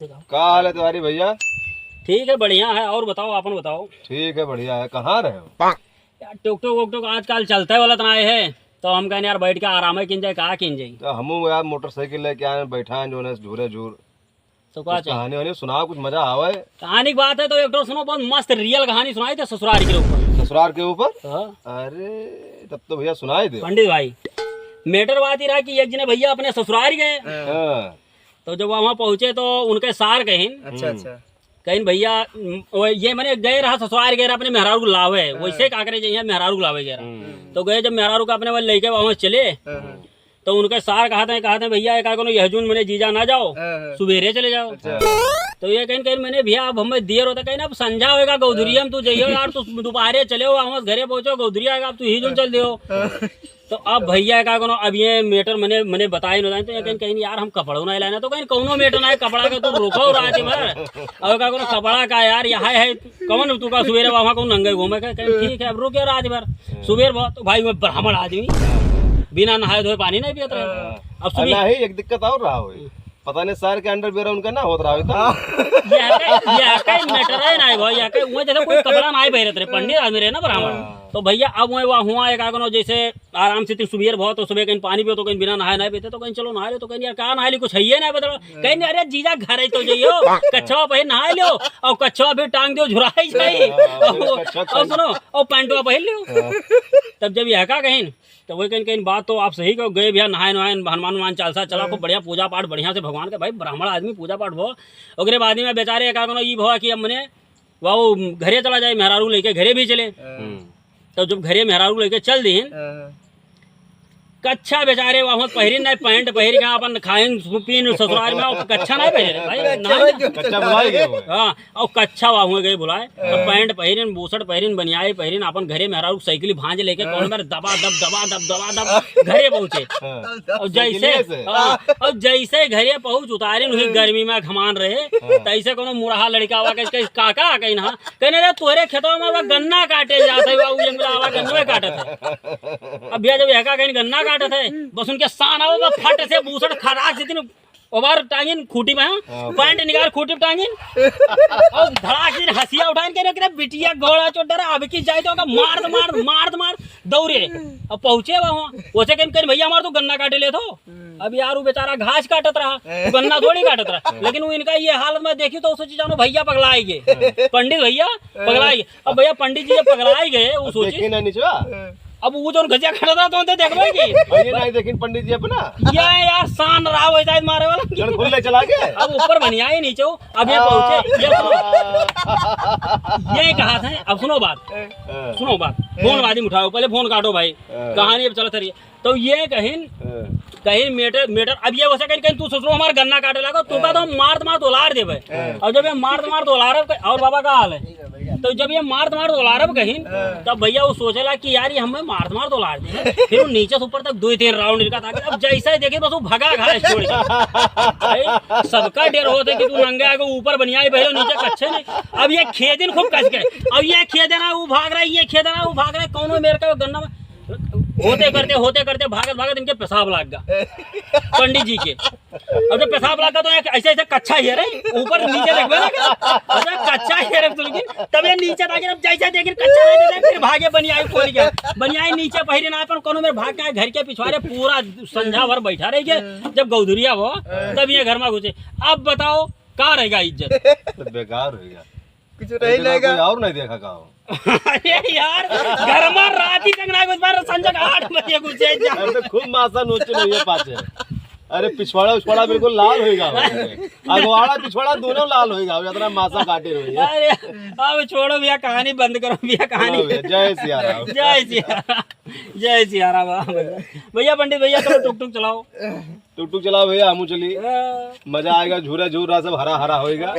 क्या हाल है तुम्हारी भैया? ठीक है, बढ़िया है। और बताओ, अपन बताओ। ठीक है, बढ़िया है। कहाँ रहे हो? यार टुकटुक वुकटुक आजकल चलते वाला तना है, तो हम कहने यार बैठ के आराम किन जाए, कहा किन जाए। तो हम यार मोटरसाइकिल लेके आए, बैठा है जो है झूरे झूर। तो क्या चाहिए? कहानी वानी सुनाओ, कुछ मजा आवे। कहानी की बात है तो एक तो सुनो, बहुत मस्त रियल कहानी सुनाई थे ससुराल के ऊपर। ससुराल के ऊपर? हाँ। अरे तब तो भैया सुनाई दे। पंडित भाई, मैटर बात ही रहा कि एक जने भैया अपने ससुराल गए, हाँ। तो जब वहाँ पहुंचे तो उनके सार कहीं अच्छा कहीं भैया ये मैंने गए रहा ससुराल गए रहा अपने मेहरारू को लावे, वैसे का करे जाइए मेहरारू को लावे गए रहा। तो गए जब मेहरारू का अपने वाले लेके वहाँ चले, तो उनके सार कहते हैं भैया एक यह जून मैंने जीजा ना जाओ, सुबेरे चले जाओ। तो ये कहीं कहीं मैंने भैया अब हमें देर होता कहीं ना अब संझा होगा गौधुरिया में तू जाइयो यार, तू दोपहरे चले हो हम घरे पहुंचो गौधुरिया आएगा, अब तू ही जून चल दियो। तो अब भैया का कोनो अब ये मैटर मैंने बताई नहीं, तो कहीं कहीं यार हम कपड़ों नहीं लाना, तो कहीं कौनो मैटर ना है कपड़ा का, तू रुको रात भर अब का कोनो कपड़ा का यार यहाँ है कौन तू का सुबेरे वहाँ को नंगे घूमे का, कहीं ठीक है अब रुके रात भर सुबेर बहुत। तो भाई मैं ब्राह्मण आदमी बिना नहाए धोए पानी नहीं पियत रहे। अब सुनिए नहीं, एक दिक्कत और रहा हो, पता नहीं सर के अंडर बेरा उनका ना होत रहा मैटर है ना भाई, जैसे कोई कपड़ा ना बहरत रहे, पंडित आदमी रहे ना ब्राह्मण। तो भैया अब वहाँ हुआ एक जैसे आराम से सुबह बहुत, तो सुबह कहीं पानी पियो तो कहीं बिना नहाए नहीं पीते, तो कहीं चलो नहा लो, तो कहीं यार कहा नहा ली कुछ है ना बता, कहीं अरे जीजा घर तो जाइयो कच्छवा पहन नहा लो, और कच्छवा भी टांग दो झुराई जाए, और सुनो और पैंटवा पहन लो। तब जब यह का कहीं तो वही कहीं कहीं बात तो आप सही कहो, गए भैया नहाए नहाए हनुमान चालसा चला खूब बढ़िया पूजा पाठ बढ़िया से भगवान के, भाई ब्राह्मण आदमी पूजा पाठ भो ओकरे बाद में बेचारे का ये भवा कि अब मैंने वो घरे चला जाए, मेहरारू लेके घरे भी चले। तो जब घरे मेहरारू लेके चल दी कच्छा बेचारे वहाँ पहिरिन नहीं, पैंट पहिर के अपन खाइन पीन ससुराल में कच्छा नहीं पहिरे भाई, हाँ और कच्छा वहाँ गए बुलाए, तो पैंट पहिरिन बूसट पहिरिन बनियाई पहिरिन अपन घरे मेहरारू साइकिल भांज लेके कौन मेरे दबा दब घरे पहुँचे। और जैसे घरे पहुँच उतारिन वही गर्मी में घमान रहे, तैसे कोनो मुरहा लड़का हुआ काका कहीं ना कहने रे तोरे खेतों में गन्ना काटे जाते गन्ने काटे थे। अब भैया जब यह कहीं गन्ना काटत है बस उनके सान आओ फट से बूसट खराक से दिन ओबार टांगिन खूटी में पैंट निकाल खूटी में टांगिन और धड़ाक से हंसिया उठाइन के बिटिया घोड़ा चोट डरा अब की जाए तो मार दौड़े। अब पहुंचे वहाँ वैसे कहीं भैया हमारे तो गन्ना काटे ले, तो अब यार वो बेचारा घास काटत रहा, गन्ना थोड़ी काटत रहा, लेकिन वो इनका ये हालत में देखी तो सोची जानो भैया पगलाई गए, पंडित भैया पगलाई गए। अब भैया पंडित जी जब पगलाई गए वो सोची अब वो जो गजिया खड़ा था तो देखबे की नहीं देखिन पंडित जी अपना ये यार शान रहा हो जाए मारे वाला जड़ खुलने चला गया। अब ऊपर बनियाई नीचे अब ये पहुंचे ये कहा था। अब सुनो बात फोन वादी उठाओ, पहले फोन काटो भाई, कहानी अब चलत रही है। तो ये कहीं मेटर अब ये वैसे कहीं तू सोचो हमारा गन्ना काटे लगा तो का तो मार तोलार देवे। और जब ये मार तोलारब और बाबा का हाल है, तो जब ये मार तोलारब कहीं तब भैया वो सोचेला कि यार ये हमें मार तोलार दे, फिर वो नीचे से ऊपर तक 2-3 राउंड निकला था। अब जैसा ही देखे बस वो भगा घास छोड़ के, सबका डर होता है कि तू नंगे आगे ऊपर बनियाई पहले नीचे कच्चे नहीं। अब ये खेदिन खूब कस गए, अब ये खेदना वो भाग रहा है, ये खेदना वो भाग रहा है, कौन मेरे का गन्ना में होते करते भागत इनके पेशाब लग गया पंडित जी के। अब जब पेशाब लगा तो ऐसे कच्चा ही है ऊपर नीचे देखबे ना कच्चा ही है तब ये नीचे जैसे देखिए कच्चा फिर भागे बनियाई खोल के बनियाई नीचे पहिरे ना कोनो मेरे भाग के घर के पिछवाड़े पूरा संझा भर बैठा रही है। जब गौधुरिया हो तब ये घर में घुसे। अब बताओ कहाँ रहेगा इज्जत, बेकार रहेगा, कुछ नहीं रहेगा। और नहीं देखा कहाँ अरे यार घर में रात ही तक ना संजय 8 बजे घुसे तो खूब मासा नोचे नहीं पाचे। अरे पिछवाड़ा बिल्कुल लाल होएगा, अगवाड़ा पिछवाड़ा दोनों लाल होएगा जितना मासा काटे रही है। अरे अब छोड़ो भैया कहानी बंद करो भैया कहानी। जय सिया राम, जय सिया राम भैया। पंडित भैया चलो टुक चलाओ भैया, हमू चली, मजा आएगा, झूरा सब हरा होएगा।